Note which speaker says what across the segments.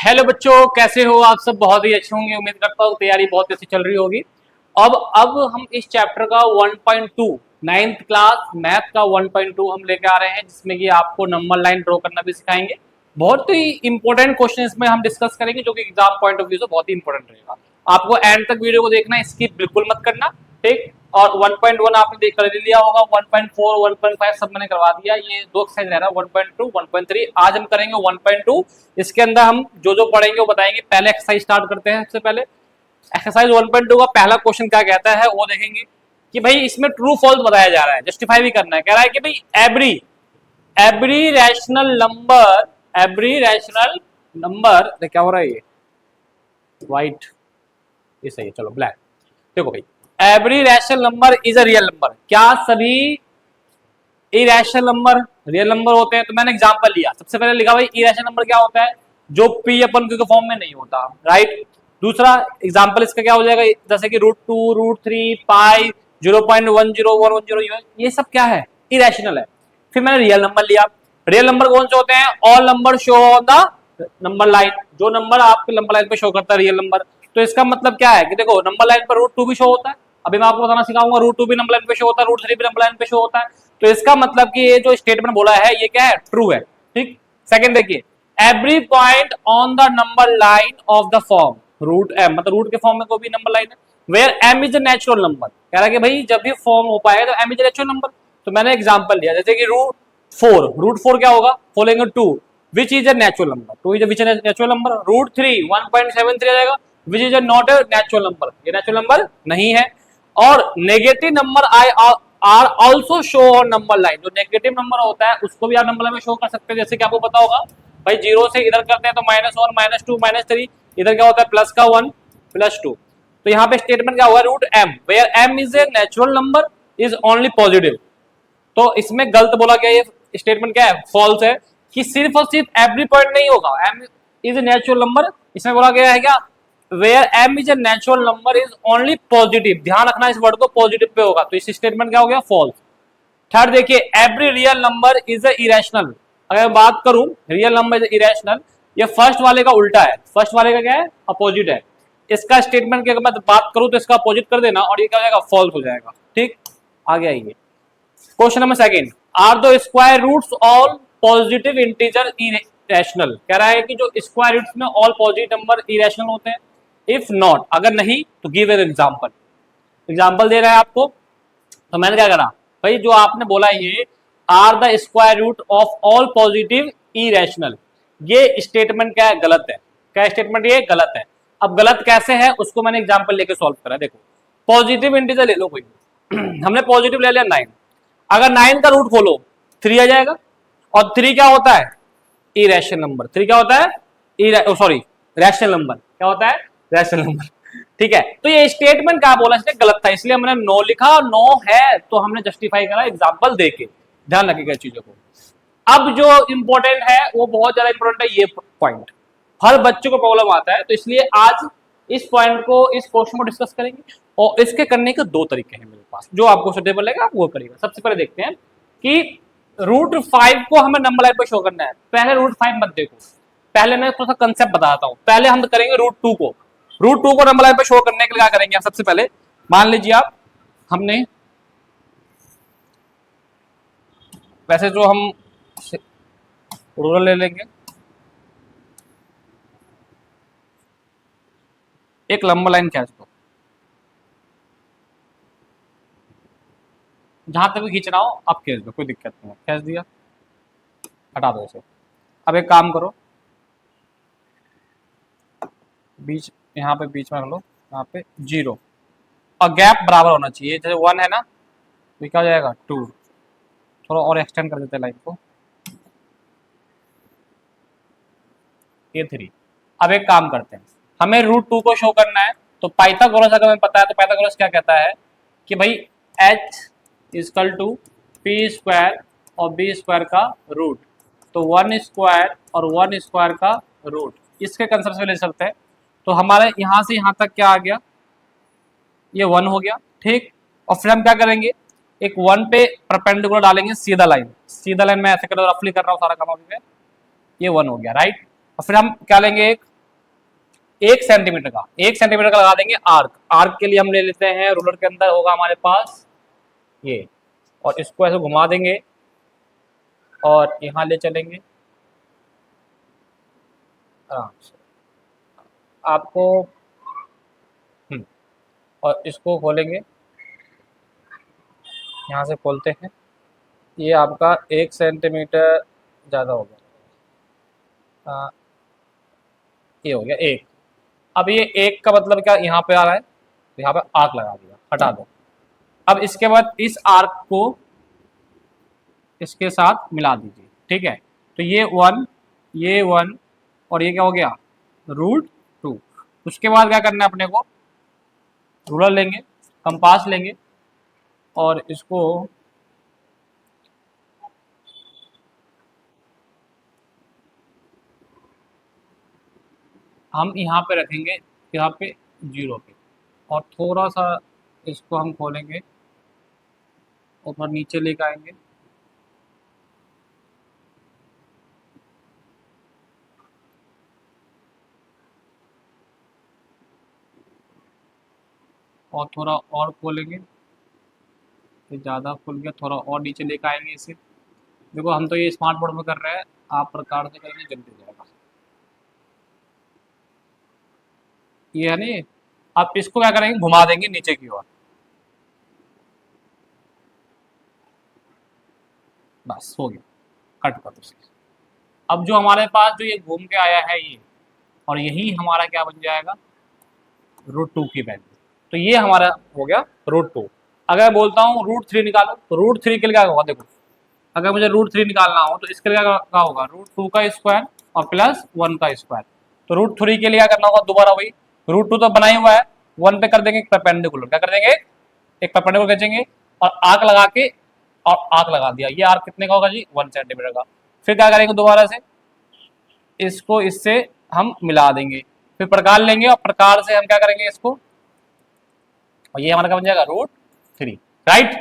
Speaker 1: Hello बच्चों, कैसे हो आप सब? बहुत ही अच्छे होंगे, उम्मीद करता हूँ तैयारी बहुत अच्छी चल रही होगी। अब हम इस चैप्टर का 1.2 नाइन्थ क्लास मैथ का 1.2 हम लेके आ रहे हैं, जिसमें कि आपको नंबर लाइन ड्रॉ करना भी सिखाएंगे। बहुत ही इंपॉर्टेंट क्वेश्चन इसमें हम डिस्कस करेंगे, जो कि एग्जाम पॉइंट ऑफ व्यू से बहुत ही इंपॉर्टेंट रहेगा। आपको एंड तक वीडियो को देखना, स्किप बिल्कुल मत करना, ठीक। और 1.1 आपने देख कर लिया होगा, 1.4 1.5 सब मैंने करवा दिया। ये दो एक्सरसाइज रह रहा है, 1.2 1.3। आज हम करेंगे 1.2। इसके अंदर हम जो जो पढ़ेंगे वो बताएंगे। पहले एक्सरसाइज स्टार्ट करते हैं। सबसे पहले एक्सरसाइज 1.2 का पहला क्वेश्चन क्या कहता है वो देखेंगे कि भाई इसमें ट्रू फॉल्स बताया जा रहा है, जस्टिफाई भी करना है। कह रहा है कि भाई एवरी रैशनल नंबर क्या हो रहा है, ये व्हाइट, ये सही है, चलो ब्लैक। देखो भाई, every rational number is a real number. क्या सभी इरेशनल नंबर रियल नंबर होते हैं? तो मैंने एग्जांपल लिया। सबसे पहले लिखा भाई इरेशनल नंबर क्या होता है, जो पी अपन क्यू के फॉर्म में नहीं होता, राइट। दूसरा एग्जांपल इसका क्या हो जाएगा, जैसे कि √2 √3 पाई 0.10110, ये सब क्या है, इरेशनल है। फिर मैंने रियल नंबर लिया। रियल नंबर कौन से होते हैं? All number show on the number line, जो नंबर आपके नंबर लाइन पे शो करता है रियल नंबर। तो इसका मतलब क्या है कि देखो, नंबर लाइन पर √2 भी शो होता है, अभी मैं आपको बताना सिखाऊंगा। √2 भी नंबर लाइन पे शो होता है, √3 भी नंबर लाइन पे शो होता है। तो इसका मतलब कि ये जो स्टेटमेंट बोला है ये क्या है, ट्रू है, ठीक। सेकंड देखिए, every point on the number line of the form √m, मतलब रूट के फॉर्म में कोई भी नंबर लाइन है, where m is a natural number. कह रहा है कि भाई जब भी फॉर्म हो पाएगा तो m is a natural number. तो मैंने एग्जांपल लिया, जैसे कि √4 क्या होगा, फोलेंगे 2 which is a natural number, 2 is which natural number. √3 1.73 आ जाएगा, which is not a natural number, ये नेचुरल नंबर नहीं है। और negative number I R also show on number line, जो नेगेटिव नंबर होता है उसको भी आप नंबर लाइन में शो कर सकते हैं। जैसे कि आपको पता होगा भाई, 0 से इधर करते हैं तो -1 -2 -3, इधर क्या होता है प्लस का 1 +2। तो यहाँ पे स्टेटमेंट क्या हुआ, √m where m is a natural number is only positive. तो इसमें गलत बोला गया, ये स्टेटमेंट क्या है, फॉल्स है, कि सिर्फ और सिर्फ एवरी पॉइंट नहीं होगा, m is a natural number. इसमें बोला गया है क्या, where m is a natural number is only positive. ध्यान रखना इस वर्ड को, पॉजिटिव पे होगा, तो इस स्टेटमेंट क्या हो गया, फॉल्स। थर्ड देखिए, every real number is a irrational. अगर मैं बात करूं रियल नंबर इज इरेशनल, ये फर्स्ट वाले का उल्टा है। फर्स्ट वाले का क्या है, अपोजिट है। इसका स्टेटमेंट की अगर मैं बात करूं तो इसका अपोजिट कर देना और ये क्या हो जाएगा, फॉल्स हो जाएगा, ठीक। आगे आइए, question number second, are the square roots all positive integer irrational. कह रहा है कि जो स्क्वायर रूट्स में ऑल पॉजिटिव नंबर इरेशनल होते हैं। इफ नॉट, अगर नहीं तो गिव एन एग्जांपल। एग्जांपल दे रहा है आपको, तो मैंने क्या करा भाई, जो आपने बोला ये are the square root of all positive irrational, ये स्टेटमेंट क्या है, गलत है। क्या स्टेटमेंट, ये गलत है। अब गलत कैसे है उसको मैंने एग्जांपल लेके सॉल्व करा। देखो, पॉजिटिव इंटीजर ले लो कोई हमने पॉजिटिव ले लिया 9, अगर 9 का रूट खोलो 3 आ जाएगा। और 3 क्या होता है, इरेशनल नंबर। 3 क्या होता है, सॉरी रैशनल नंबर। क्या होता है, रैशनल नंबर, ठीक है। तो ये स्टेटमेंट क्या बोला, इसने गलत था, इसलिए हमने नो लिखा। नो है तो हमने जस्टिफाई करा एग्जांपल देके। ध्यान रखिएगा चीजों को। अब जो इंपॉर्टेंट है वो बहुत ज्यादा इंपॉर्टेंट है, ये पॉइंट हर बच्चे को प्रॉब्लम आता है, तो इसलिए आज इस पॉइंट को, इस क्वेश्चन को डिस्कस करेंगे। और इसके करने के दो तरीके हैं मेरे पास, जो आपको सुटेबल लगेगा आप वो करिएगा। सबसे पहले देखते हैं कि √5 को हमें नंबर लाइन पर शो करना है। पहले √5 मत देखो, पहले मैं थोड़ा सा कंसेप्ट बताता हूं। पहले हम करेंगे √2 को। √2 को नंबर लाइन पे शो करने के लिए क्या करेंगे आप, सबसे पहले मान लीजिए आप, हमने वैसे जो हम रूरल ले लेंगे, एक लंबा लाइन खींच दो, जहां तक भी खींचना हो आप खींच दो, कोई दिक्कत नहीं है। खींच दिया, हटा दो इसे। अब एक काम करो, बीच, यहाँ पे बीच में रख लो, यहाँ पे 0 और गैप बराबर होना चाहिए। जैसे 1 है ना, तो क्या हो जाएगा 2। थोड़ा और एक्सटेंड कर देते हैं लाइन को, ये 3। अब एक काम करते हैं, हमें √2 को शो करना है, तो पाइथागोरस अगर हमें पता है तो पाइथागोरस क्या कहता है कि भाई h = p² और b² का रूट, तो 1² और 1² का रूट, इसके कंसेप्ट से ले चलते हैं। तो हमारे यहाँ से यहाँ तक क्या आ गया, ये 1 हो गया, ठीक। और फिर हम क्या करेंगे, एक 1 पे परपेंडिकुलर डालेंगे, सीधा लाइन। सीधा लाइन में ऐसे कर रफली कर रहा हूँ सारा काम अभी में, ये 1 हो गया, राइट। और फिर हम क्या लेंगे, एक 1 सेंटीमीटर का, 1 सेंटीमीटर का लगा देंगे आर्क। आर्क के लिए हम ले लेते हैं, रूलर के अंदर होगा हमारे पास ये, और इसको ऐसे घुमा देंगे और यहाँ ले चलेंगे आराम से आपको। और इसको खोलेंगे, यहाँ से खोलते हैं, ये आपका 1 सेंटीमीटर ज़्यादा हो गया, ये हो गया 1। अब ये 1 का मतलब क्या, यहाँ पे आ रहा है तो यहाँ पे आर्क लगा दिया, हटा दो। अब इसके बाद इस आर्क को इसके साथ मिला दीजिए, ठीक है। तो ये 1, ये 1 और ये क्या हो गया √2। उसके बाद क्या करना है अपने को, रूलर लेंगे, कंपास लेंगे और इसको हम यहाँ पे रखेंगे, यहाँ पे 0 पे, और थोड़ा सा इसको हम खोलेंगे और नीचे लेकर आएंगे, और थोड़ा और खोलेंगे, ये ज़्यादा खुल गया, थोड़ा और नीचे लेकर आएंगे इसे। देखो हम तो ये स्मार्ट बोर्ड में कर रहे हैं, आप प्रकार से करेंगे जल्दी हो जाएगा। ये है नहीं, आप इसको क्या करेंगे, घुमा देंगे नीचे की ओर, बस हो गया, कट कर दो। अब जो हमारे पास जो ये घूम के आया है ये, और यही हमारा क्या बन जाएगा √2 की वैल्यू। तो ये हमारा हो गया √2। अगर मैं बोलता हूँ √3 निकालो, तो √3 के लिए क्या होगा, देखो अगर मुझे √3 निकालना हो तो इसके लिए क्या होगा, √2 का स्क्वायर और प्लस 1 का स्क्वायर। तो √3 के लिए क्या करना होगा, दोबारा वही, √2 तो बना ही हुआ है, 1 पे कर देंगे परपेंडिकुलर, क्या कर देंगे एक परपेंडिकुलर खींचेंगे और आर्क लगा के, और आर्क लगा दिया। ये आर्क कितने का होगा जी, 1 सेंटीमीटर का। फिर क्या करेंगे, दोबारा से इसको इससे हम मिला देंगे, फिर प्रकार लेंगे और प्रकार से हम क्या करेंगे इसको, और ये हमारा क्या बन जाएगा √3, राइट।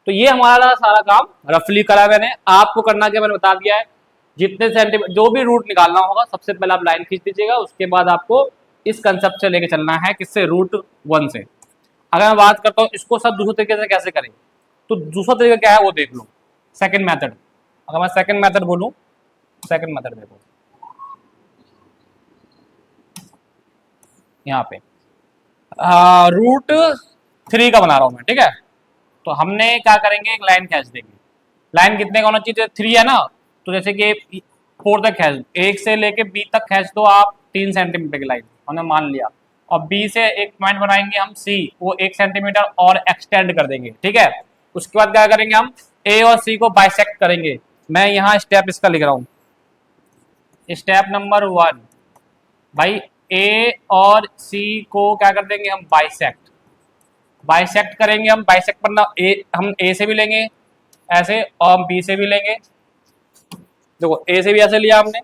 Speaker 1: तो ये हमारा सारा काम रफली करा मैंने, आपको करना क्या मैंने बता दिया है। जितने सेंटीमीटर जो भी रूट निकालना होगा, सबसे पहले आप लाइन खींच दीजिएगा, उसके बाद आपको इस कंसेप्ट से लेके चलना है, किससे, √1 से। अगर मैं बात करता हूँ इसको सब दूसरे तरीके से कैसे करें, तो दूसरा तरीका क्या है वो देख लो, सेकंड मेथड। अगर मैं सेकंड मेथड बोलूं, सेकंड मेथड देखो यहाँ पे √3 का बना रहा हूं मैं, ठीक है। तो हमने क्या करेंगे, एक लाइन खींच देंगे। लाइन कितने का होना चाहिए, 3 है ना, तो जैसे कि 4 तक खींच, 1 से लेके B तक खींच दो आप 3 सेंटीमीटर की लाइन, हमने मान लिया। और B से एक पॉइंट बनाएंगे हम C, वो 1 सेंटीमीटर और एक्सटेंड कर देंगे, ठीक है। उसके बाद क्या करेंगे, हम A और C को बाइसेक्ट करेंगे। मैं यहाँ स्टेप इसका लिख रहा हूँ, स्टेप नंबर 1, भाई A और C को क्या कर देंगे हम, बाइसेक्ट। बाइसेक्ट करेंगे हम, बाइसेक्ट करना हम A से भी लेंगे ऐसे, और हम B से भी लेंगे। देखो A से भी ऐसे लिया हमने,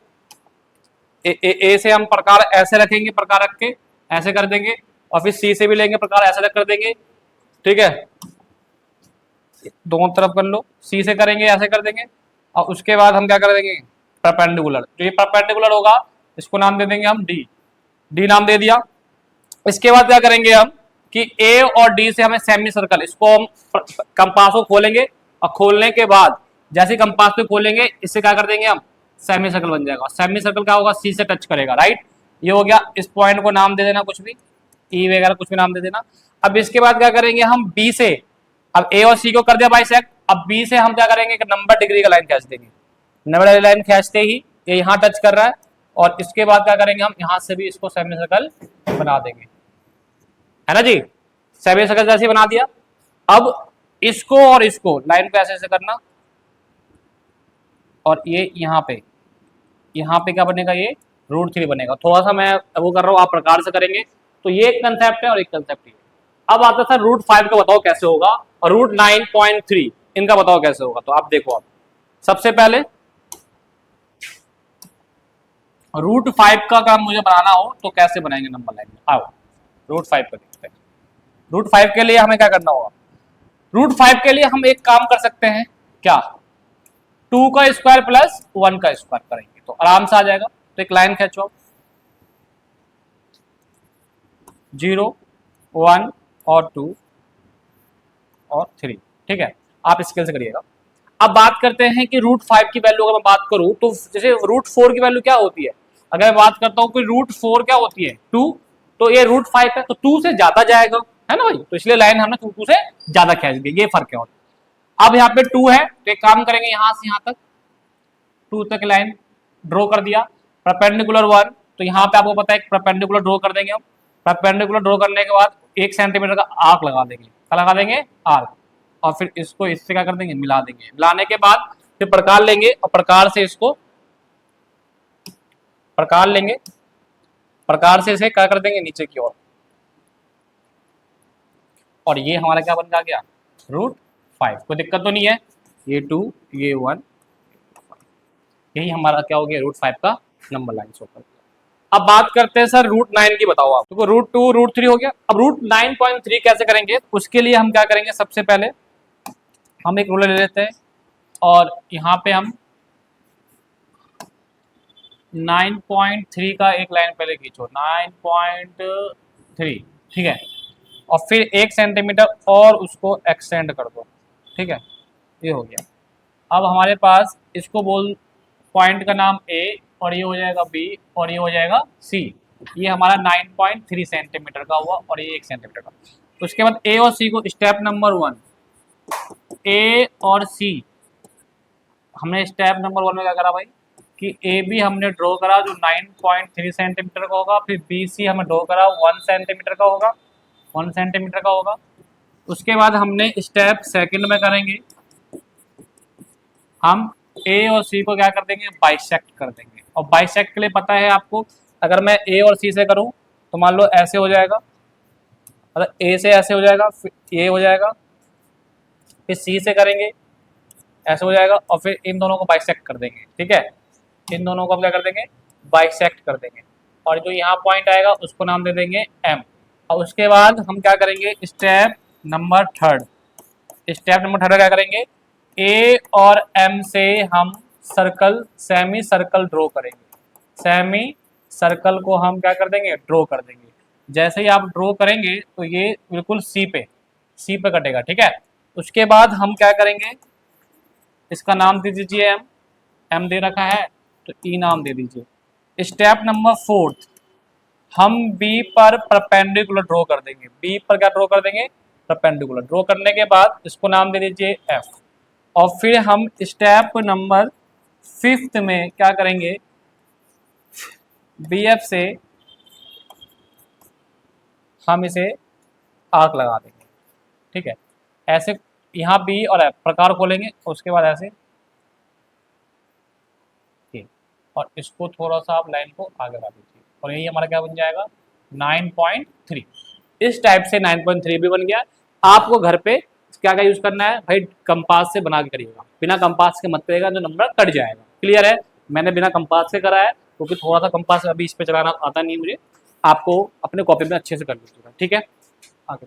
Speaker 1: ए से हम प्रकार ऐसे रखेंगे, प्रकार रख के ऐसे कर देंगे, और फिर C से भी लेंगे प्रकार ऐसे रख कर देंगे, ठीक है। दोनों तरफ कर लो, C से करेंगे ऐसे कर देंगे, और उसके बाद हम क्या कर देंगे, परपेंडिकुलर। तो ये परपेंडिकुलर होगा, इसको नाम दे देंगे हम डी नाम दे दिया। इसके बाद क्या करेंगे हम कि ए और डी से हमें सेमी सर्कल, इसको हम कंपास को खोलेंगे, और खोलने के बाद जैसे कंपास पे खोलेंगे इससे क्या कर देंगे हम, सेमी सर्कल बन जाएगा। सेमी सर्कल क्या होगा, सी से टच करेगा, राइट। ये हो गया, इस पॉइंट को नाम दे देना कुछ भी, ई वगैरह कुछ भी नाम दे देना। अब इसके बाद क्या करेंगे हम, बी से, अब ए और सी को कर दिया बाइसेक्ट, अब बी से हम क्या करेंगे, एक 90 डिग्री का लाइन खींच देंगे। 90 लाइन खींचते ही ये यहाँ टच कर रहा है, और इसके बाद क्या करेंगे हम, यहाँ से भी इसको सेमी सर्कल बना देंगे, है ना जी। सेमी सर्कल जैसे बना दिया। अब इसको और इसको लाइन पे ऐसे ऐसे करना, और ये यहाँ पे क्या बनेगा, ये √3 बनेगा। थोड़ा सा मैं वो कर रहा हूँ, आप प्रकार से करेंगे। तो ये एक कंसेप्ट है और एक कंसेप्ट है। अब आता था √5 का, बताओ कैसे होगा, और √9.3 इनका बताओ कैसे होगा। तो आप देखो, आप सबसे पहले √5 का काम मुझे बनाना हो तो कैसे बनाएंगे नंबर लाइन में, आओ √5 का देखते हैं। √5 के लिए हमें क्या करना होगा, √5 के लिए हम एक काम कर सकते हैं, क्या, 2 का स्क्वायर प्लस 1 का स्क्वायर करेंगे तो आराम से आ जाएगा। तो एक लाइन खींचो, 0, 1 और 2 और 3। ठीक है, आप स्केल से करिएगा। अब बात करते हैं कि √5 की वैल्यू अगर मैं बात करूं तो जैसे √4 की वैल्यू क्या होती है, अगर मैं बात करता हूं कि √4 क्या होती है 2, तो ये √5 है तो 2 से ज्यादा जाएगा, है ना भाई, तो इसलिए लाइन हमने 2 से ज्यादा खींच दी, ये फर्क है। अब यहाँ पे 2 है तो एक काम करेंगे, यहां से यहां तक 2 तक लाइन ड्रॉ कर दिया, परपेंडिकुलर 1, तो यहाँ पे आपको पता है परपेंडिकुलर ड्रॉ कर देंगे हम। परपेंडिकुलर ड्रॉ करने के बाद 1 सेंटीमीटर का आर्क लगा देंगे, क्या लगा देंगे, आर्क, और फिर इसको इससे क्या कर देंगे, मिला देंगे। मिलाने के बाद फिर प्रकार लेंगे और प्रकार से इसको प्रकार लेंगे, प्रकार से इसे क्या कर देंगे, नीचे की ओर, और ये हमारा क्या बन गया, √5। कोई दिक्कत तो नहीं है, ये 2 ये 1, यही हमारा क्या हो गया, √5 का नंबर लाइन शो कर। अब बात करते हैं सर √9 की, बताओ आप, तो √2 √3 हो गया। अब √9.3 कैसे करेंगे, उसके लिए हम क्या करेंगे, सबसे पहले हम एक रूलर ले लेते हैं और यहाँ पे हम 9.3 का एक लाइन पहले खींचो, 9.3, ठीक है, और फिर 1 सेंटीमीटर और उसको एक्सटेंड कर दो, ठीक है, ये हो गया। अब हमारे पास इसको बोल, पॉइंट का नाम A और ये हो जाएगा B और ये हो जाएगा C, ये हमारा 9.3 सेंटीमीटर का हुआ और ये 1 सेंटीमीटर का। उसके बाद A और C को स्टेप नंबर 1, A और C हमने स्टेप नंबर 1 में क्या करा भाई कि AB हमने ड्रॉ करा जो 9.3 सेंटीमीटर का होगा, फिर BC हमने ड्रॉ करा 1 सेंटीमीटर का होगा, 1 सेंटीमीटर का होगा। उसके बाद हमने स्टेप सेकंड में करेंगे, हम A और C को क्या कर देंगे, बाइसेक्ट कर देंगे। और बाइसेक्ट के लिए पता है आपको, अगर मैं A और C से करूं तो मान लो ऐसे हो जाएगा, मतलब A से ऐसे हो जाएगा, फिर ये हो जाएगा, फिर C से करेंगे ऐसे हो जाएगा, और फिर इन दोनों को बाइसेक्ट कर देंगे, ठीक है, इन दोनों को हम क्या कर देंगे, बाइसेक्ट कर देंगे, और जो यहाँ पॉइंट आएगा उसको नाम दे देंगे M। और उसके बाद हम क्या करेंगे, स्टेप नंबर थर्ड क्या करेंगे, A और M से हम सर्कल, सेमी सर्कल ड्रॉ करेंगे, सेमी सर्कल को हम क्या कर देंगे, ड्रॉ कर देंगे। जैसे ही आप ड्रॉ करेंगे तो ये बिल्कुल सी पे कटेगा, ठीक है। उसके बाद हम क्या करेंगे, इसका नाम दे दीजिए M दे रखा है तो E नाम दे दीजिए। स्टेप नंबर 4 हम B पर परपेंडिकुलर ड्रॉ कर देंगे, B पर क्या ड्रॉ कर देंगे, परपेंडिकुलर। ड्रॉ करने के बाद इसको नाम दे दीजिए F, और फिर हम स्टेप नंबर 5 में क्या करेंगे, BF से हम इसे आर्क लगा देंगे, ठीक है, ऐसे यहाँ B और F प्रकार खोलेंगे, उसके बाद ऐसे, ठीक, और इसको थोड़ा सा आप लाइन को आगे बढ़ा दीजिए, और यही हमारा क्या बन जाएगा, 9.3। इस टाइप से 9.3 भी बन गया। आपको घर पे क्या क्या यूज करना है भाई, कंपास से बना के करिएगा, बिना कंपास के मत करिएगा, जो नंबर कट जाएगा। क्लियर है, मैंने बिना कंपास से करा है क्योंकि थोड़ा सा कंपास अभी इस पे चलाना आता नहीं मुझे, आपको अपने कॉपी में अच्छे से कर लीजिएगा, ठीक है। आगे